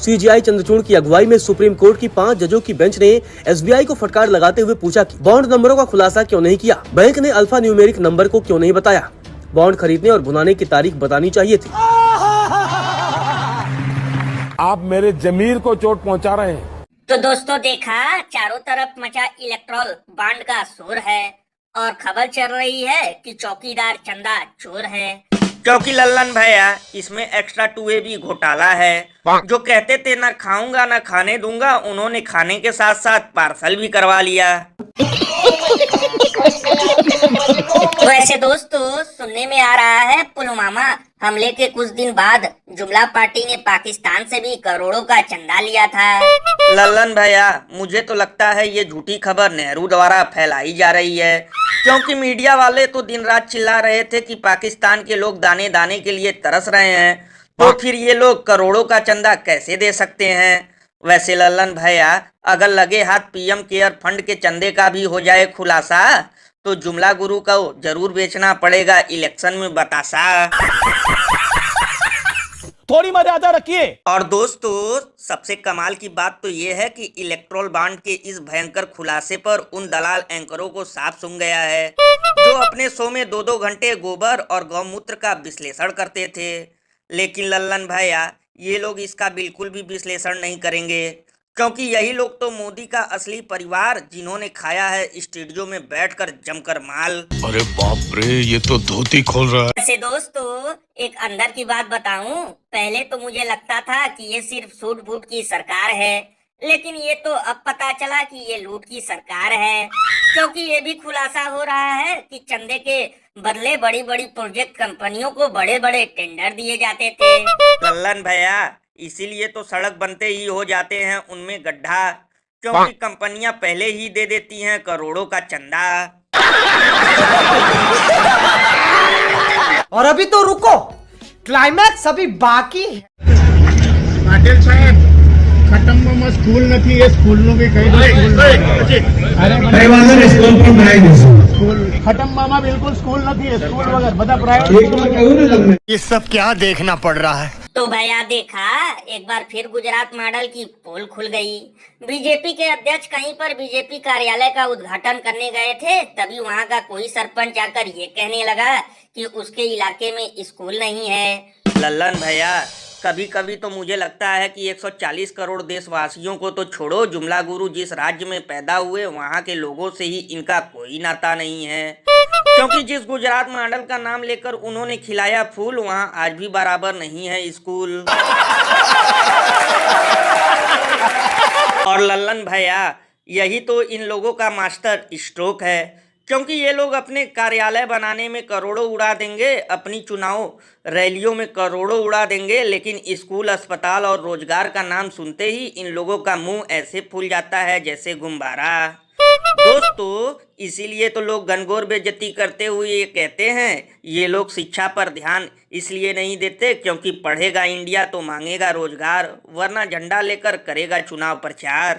CGI Chandrachud की अगुवाई में सुप्रीम कोर्ट की 5 जजों की बेंच ने एसबीआई को फटकार लगाते हुए पूछा कि बॉन्ड नंबरों का खुलासा क्यों नहीं किया, बैंक ने अल्फा न्यूमेरिक नंबर को क्यों नहीं बताया, बॉन्ड खरीदने और भुनाने की तारीख बतानी चाहिए थी। आप मेरे जमीर को चोट पहुंचा रहे हैं। तो दोस्तों देखा, चारों तरफ मचा इलेक्ट्रॉल बॉन्ड का शोर है और खबर चल रही है कि चौकीदार चंदा चोर है। क्योंकि लल्लन भैया इसमें एक्स्ट्रा 2A भी घोटाला है। जो कहते थे ना खाऊंगा ना खाने दूंगा, उन्होंने खाने के साथ साथ पार्सल भी करवा लिया। वैसे दोस्तों सुनने में आ रहा है पुलवामा हमले के कुछ दिन बाद जुमला पार्टी ने पाकिस्तान से भी करोड़ों का चंदा लिया था। लल्लन भैया मुझे तो लगता है ये झूठी खबर नेहरू द्वारा फैलाई जा रही है, क्योंकि मीडिया वाले तो दिन रात चिल्ला रहे थे कि पाकिस्तान के लोग दाने दाने के लिए तरस रहे हैं, तो फिर ये लोग करोड़ों का चंदा कैसे दे सकते हैं। वैसे लल्लन भैया अगर लगे हाथ पीएम केयर फंड के चंदे का भी हो जाए खुलासा, तो जुमला गुरु को जरूर बेचना पड़ेगा इलेक्शन में बतासा। थोड़ी मर्यादा रखिए। और दोस्तों सबसे कमाल की बात तो ये है कि इलेक्ट्रोल बॉन्ड के इस भयंकर खुलासे पर उन दलाल एंकरों को साफ सुन गया है, जो अपने शो में 2-2 घंटे गोबर और गौमूत्र का विश्लेषण करते थे। लेकिन लल्लन भैया ये लोग इसका बिल्कुल भी विश्लेषण नहीं करेंगे, क्योंकि यही लोग तो मोदी का असली परिवार, जिन्होंने खाया है स्टूडियो में बैठकर जमकर माल। अरे बाप रे, ये तो धोती खोल रहा है। वैसे दोस्तों एक अंदर की बात बताऊं, पहले तो मुझे लगता था कि ये सिर्फ सूट बूट की सरकार है, लेकिन ये तो अब पता चला कि ये लूट की सरकार है, क्योंकि ये भी खुलासा हो रहा है कि चंदे के बदले बड़ी बड़ी प्रोजेक्ट कंपनियों को बड़े बड़े टेंडर दिए जाते थे। लल्लन भैया इसीलिए तो सड़क बनते ही हो जाते हैं उनमें गड्ढा, क्योंकि कंपनियां पहले ही दे देती हैं करोड़ों का चंदा। और अभी तो रुको, क्लाइमैक्स अभी बाकी है। પાટીલ સાહેબ ખટંબમાં સ્કૂલ નથી, એ સ્કૂલનું બી કહી દો। અરે સ્કૂલ પણ બનાવી દેશું। સ્કૂલ ખટંબામાં બિલકુલ સ્કૂલ નથી, એ સ્કૂલ વગર બધા પ્રાઇવેટ। ये सब क्या देखना पड़ रहा है। तो भैया देखा, एक बार फिर गुजरात मॉडल की पोल खुल गई। बीजेपी के अध्यक्ष कहीं पर बीजेपी कार्यालय का उद्घाटन करने गए थे, तभी वहां का कोई सरपंच आकर ये कहने लगा कि उसके इलाके में स्कूल नहीं है। लल्लन भैया कभी कभी तो मुझे लगता है कि 140 करोड़ देशवासियों को तो छोड़ो, जुमला गुरु जिस राज्य में पैदा हुए वहाँ के लोगों से ही इनका कोई नाता नहीं है, क्योंकि जिस गुजरात मॉडल का नाम लेकर उन्होंने खिलाया फूल, वहाँ आज भी बराबर नहीं है स्कूल। और लल्लन भैया यही तो इन लोगों का मास्टर स्ट्रोक है, क्योंकि ये लोग अपने कार्यालय बनाने में करोड़ों उड़ा देंगे, अपनी चुनाव रैलियों में करोड़ों उड़ा देंगे, लेकिन स्कूल, अस्पताल और रोजगार का नाम सुनते ही इन लोगों का मुंह ऐसे फूल जाता है जैसे गुब्बारा। दोस्तों इसीलिए तो लोग घनघोर बेइज्जती करते हुए ये कहते हैं, ये लोग शिक्षा पर ध्यान इसलिए नहीं देते क्योंकि पढ़ेगा इंडिया तो मांगेगा रोजगार, वरना झंडा लेकर करेगा चुनाव प्रचार।